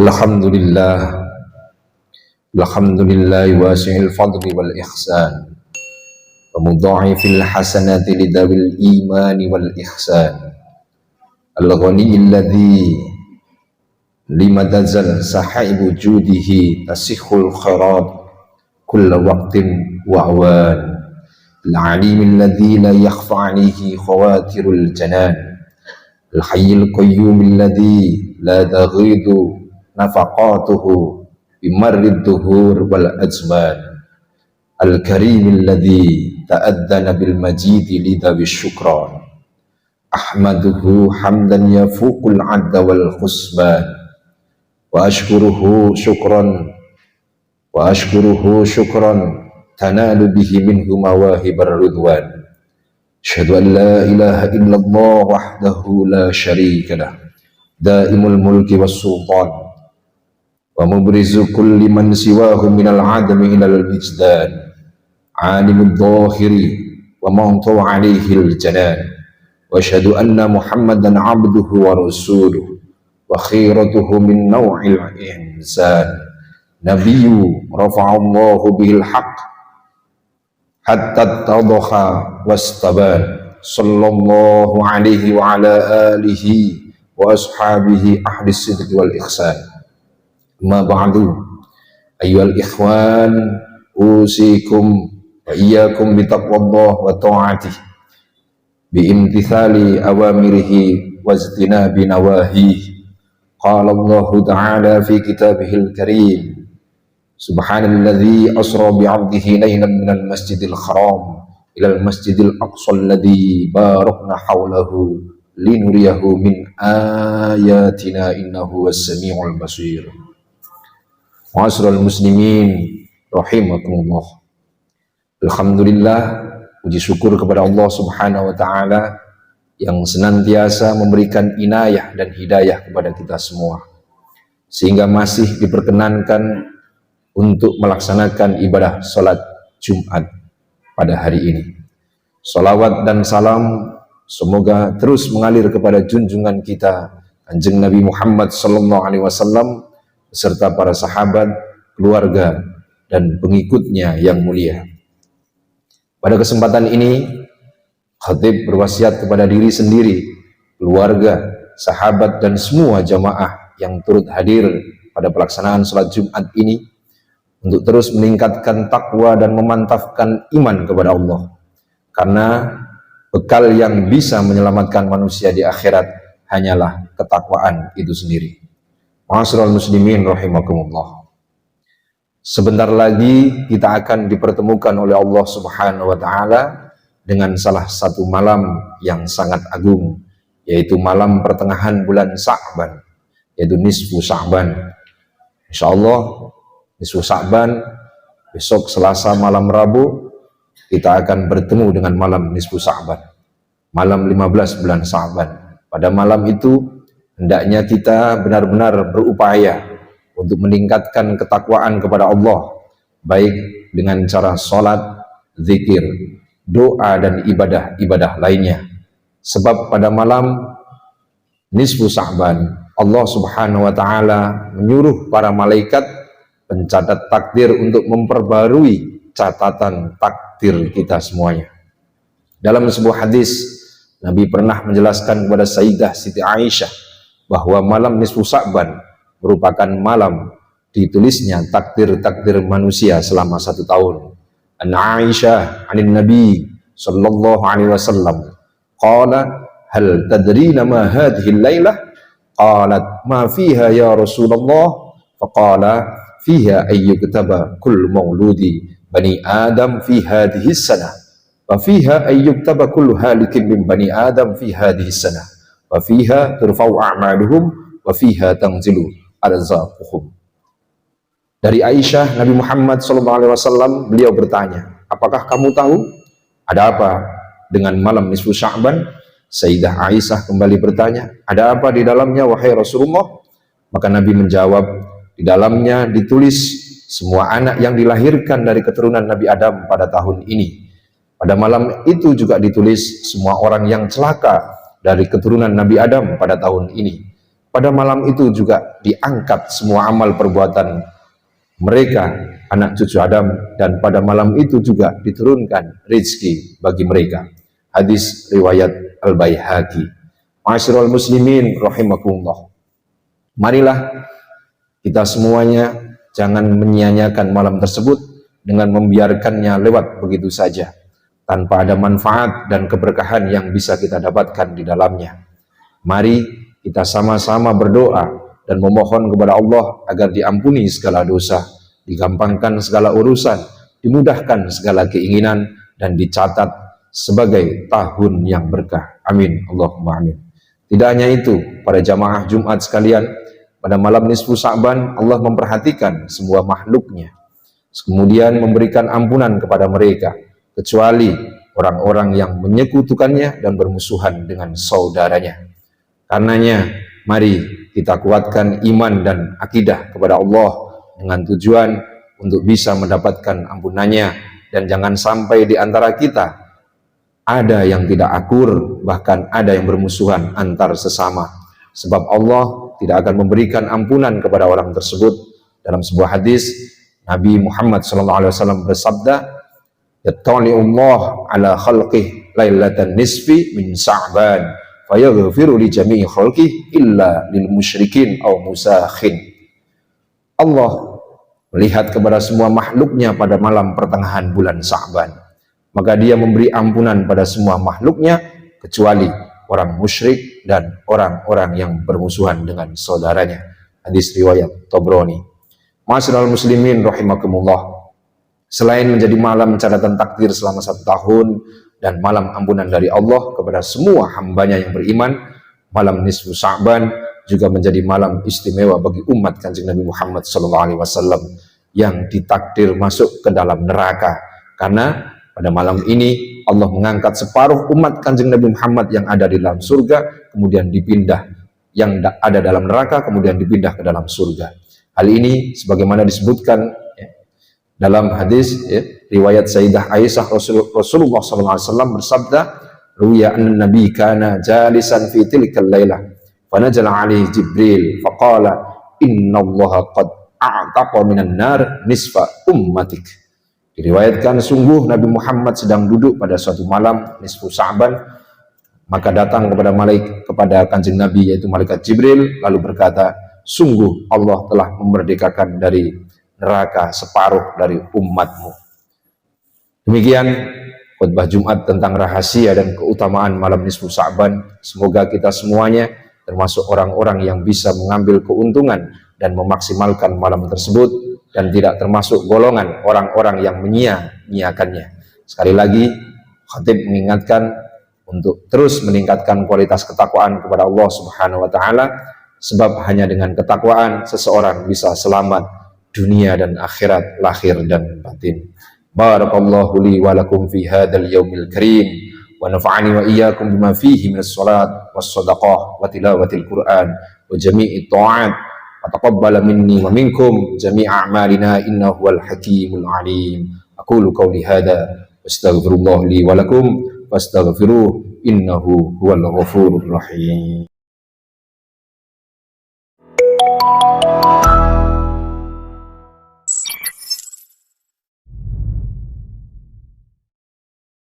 Alhamdulillah, alhamdulillah wasi'il fadli wal ihsan wa mudha'ifil hasanati lidawil imani wal ihsan al-ghani alladhi lima tazal sahaibu judihi tasihul khairat kulla waqtin wa awan al-alim alladhi la yakhfa alayhi khawatirul janan al-hayyul qayyum alladhi la taghidu nafaqatuhu bimarrid duhur wal azman al-karim alladhi ta'addana bil majidi lidawi syukran ahmaduhu hamdan yafuqul adda wal khusban wa ashkuruhu syukran tanalu bihi minhu mawahibar ridwan. Asyhadu an la ilaha illallah wahdahu la syarika lah daimul mulki was sultan wa mubrizu kulli man siwahu minal adami ilal wijdan alimud dhahiri wa mawtu alaihil janan wa asyhadu anna muhammadan abduhu wa rasuluh wa khiratuhu min naw'il insan nabiyyu rafa'allahu bihil haqq hatta tadakha wastaban sallallahu alaihi wa ala alihi wa ashabihi ahli sidqi wal ihsan. Ma ba'du ayyuhal ikhwan usikum wa iyyakum bitaqwallah wa ta'atih biimtithali awamirihi wa ijtinabi nawahihi. Qala Allah ta'ala fi kitabihil karim subhanalladzi asra bi'abdihi laylan minal masjidil haram ilal masjidil aqsa alladzi barakna hawlahu linuriyahu min ayatina innahu was-sami'ul basir. Ma'asyiral muslimin rahimakumullah. Alhamdulillah, puji syukur kepada Allah Subhanahu wa taala yang senantiasa memberikan inayah dan hidayah kepada kita semua sehingga masih diperkenankan untuk melaksanakan ibadah salat Jumat pada hari ini. Salawat dan salam semoga terus mengalir kepada junjungan kita Kanjeng Nabi Muhammad sallallahu alaihi wasallam beserta para sahabat, keluarga, dan pengikutnya yang mulia. Pada kesempatan ini, khatib berwasiat kepada diri sendiri, keluarga, sahabat, dan semua jamaah yang turut hadir pada pelaksanaan sholat Jumat ini untuk terus meningkatkan takwa dan memantapkan iman kepada Allah. Karena bekal yang bisa menyelamatkan manusia di akhirat hanyalah ketakwaan itu sendiri. Ma'asyiral muslimin rahimakumullah. Sebentar lagi kita akan dipertemukan oleh Allah Subhanahu wa taala dengan salah satu malam yang sangat agung, yaitu malam pertengahan bulan Sya'ban, yaitu nisfu Sya'ban. Insyaallah nisfu Sya'ban besok Selasa malam Rabu kita akan bertemu dengan malam nisfu Sya'ban, malam 15 bulan Sya'ban. Pada malam itu hendaknya kita benar-benar berupaya untuk meningkatkan ketakwaan kepada Allah, baik dengan cara sholat, zikir, doa, dan ibadah-ibadah lainnya. Sebab pada malam nisfu Sya'ban, Allah Subhanahu wa ta'ala menyuruh para malaikat pencatat takdir untuk memperbarui catatan takdir kita semuanya. Dalam sebuah hadis, Nabi pernah menjelaskan kepada Sayyidah Siti Aisyah bahwa malam nisfu Sya'ban merupakan malam ditulisnya takdir-takdir manusia selama 1 tahun. An Aisyah anin Nabi sallallahu alaihi wasallam qala hal tadrina ma hadhihi al-lailah qalat ma fiha ya Rasulullah faqala fiha ayyuktaba kullu mauludi bani adam fi hadhihi as-sanah wa fiha ayyuktaba kullu halikin min bani adam fi hadhihi as-sanah wa fiha turfa'u a'maluhum wa fiha tanzilu arzaquhum. Dari Aisyah, Nabi Muhammad SAW beliau bertanya, apakah kamu tahu ada apa dengan malam nisfu Sya'ban? Sayyidah Aisyah kembali bertanya, ada apa di dalamnya wahai Rasulullah? Maka Nabi menjawab, di dalamnya ditulis semua anak yang dilahirkan dari keturunan Nabi Adam pada tahun ini. Pada malam itu juga ditulis semua orang yang celaka dari keturunan Nabi Adam pada tahun ini. Pada malam itu juga diangkat semua amal perbuatan mereka, anak cucu Adam, dan pada malam itu juga diturunkan rezeki bagi mereka. Hadis riwayat Al-Baihaqi. Ma'asyiral muslimin rahimakumullah. Marilah kita semuanya jangan menyia-nyiakan malam tersebut dengan membiarkannya lewat begitu saja tanpa ada manfaat dan keberkahan yang bisa kita dapatkan di dalamnya. Mari kita sama-sama berdoa dan memohon kepada Allah agar diampuni segala dosa, digampangkan segala urusan, dimudahkan segala keinginan, dan dicatat sebagai tahun yang berkah. Amin. Allahumma amin. Tidak hanya itu, para jamaah Jumat sekalian, pada malam nisfu Sa'ban Allah memperhatikan semua makhluknya, kemudian memberikan ampunan kepada mereka, kecuali orang-orang yang menyekutukannya dan bermusuhan dengan saudaranya. Karenanya, mari kita kuatkan iman dan akidah kepada Allah dengan tujuan untuk bisa mendapatkan ampunannya, dan jangan sampai di antara kita ada yang tidak akur, bahkan ada yang bermusuhan antar sesama. Sebab Allah tidak akan memberikan ampunan kepada orang tersebut. Dalam sebuah hadis, Nabi Muhammad SAW bersabda, "Yattali'ullah ala khalqih lailatan nisfi min Sa'ban, fayaghfiru li jami'i khalqih illa lil musyrikin aw musakhin." Allah melihat kepada semua makhluknya pada malam pertengahan bulan Sa'ban, maka dia memberi ampunan pada semua makhluknya kecuali orang musyrik dan orang-orang yang bermusuhan dengan saudaranya. Hadis riwayat Tabrani. Ma'asyiral muslimin rahimakumullah. Selain menjadi malam catatan takdir selama 1 tahun dan malam ampunan dari Allah kepada semua hambanya yang beriman, malam nisfu Sa'ban juga menjadi malam istimewa bagi umat Kanjeng Nabi Muhammad SAW yang ditakdir masuk ke dalam neraka, karena pada malam ini Allah mengangkat separuh umat Kanjeng Nabi Muhammad yang ada di dalam surga, kemudian dipindah, yang ada dalam neraka kemudian dipindah ke dalam surga. Hal ini sebagaimana disebutkan dalam hadis riwayat Sayyidah Aisyah, Rasulullah SAW bersabda, "Ruya anna Nabi kana jalisan fi tilkal lailah, fa najala alaihi Jibril, faqala inna Allah qad a'taqa minan nar nisfa ummatik." Diriwayatkan sungguh Nabi Muhammad sedang duduk pada suatu malam nisfu Sa'ban, maka datang kepada Kanjeng Nabi yaitu malaikat Jibril lalu berkata, "Sungguh Allah telah memerdekakan dari neraka separuh dari umatmu." Demikian khutbah Jumat tentang rahasia dan keutamaan malam nisfu Sa'ban. Semoga kita semuanya termasuk orang-orang yang bisa mengambil keuntungan dan memaksimalkan malam tersebut, dan tidak termasuk golongan orang-orang yang menyia-nyiakannya. Sekali lagi, khatib mengingatkan untuk terus meningkatkan kualitas ketakwaan kepada Allah Subhanahu wa taala, sebab hanya dengan ketakwaan seseorang bisa selamat dunia dan akhirat, lahir dan batin. Barakallahu li wa lakum fi hadzal yaumil karim, wa nafa'ani wa iyyakum bima fihi minas salat was shadaqah wa tilawatil Qur'an wa jami'it ta'at, wa taqabbala minni wa minkum jami'a a'malina innahu huwal hakimul alim. Aqulu qawli hadza wastaghfirullah li wa lakum fastaghfiruh innahu huwal ghafurur rahim.